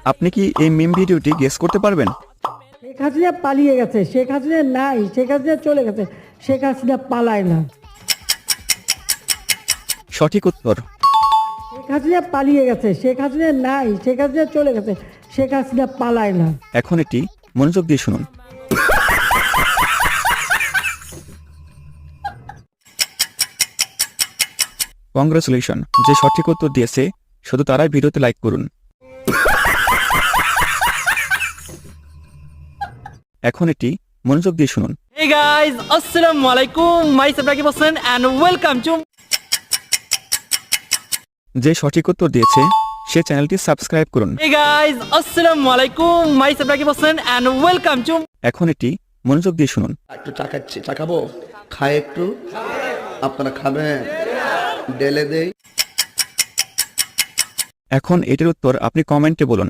আপনি কি এই মিম ভিডিওটি গেস করতে পারবেন? শেখ হাসিনা পালিয়ে গেছে, শেখ হাসিনা নাই, শেখ হাসিনা চলে গেছে, শেখ হাসিনা পালায় না। সঠিক উত্তর। শেখ হাসিনা পালিয়ে গেছে, শেখ হাসিনা নাই, শেখ হাসিনা চলে গেছে, শেখ হাসিনা পালায় না। এখন এটি মনোযোগ দিয়ে শুনুন। কংগ্রেচুলেশন, যে সঠিক উত্তর দিয়েছে শুধু তারাই ভিডিওতে লাইক করুন। এখন এটি মনোযোগ দিয়ে শুনুন। Hey guys, assalamu alaikum. Myself Rakib Hossain and welcome to যে সঠিক উত্তর দিয়েছে সে চ্যানেলটি সাবস্ক্রাইব করুন। Hey guys, assalamu alaikum. Myself Rakib Hossain and welcome to এখন এটি মনোযোগ দিয়ে শুনুন। একটু চাকাচ্ছি, চাকাবো, খায় একটু, আপনারা খাবেন, ডেলে দেই। এখন এটির উত্তর আপনি কমেন্টে বলুন।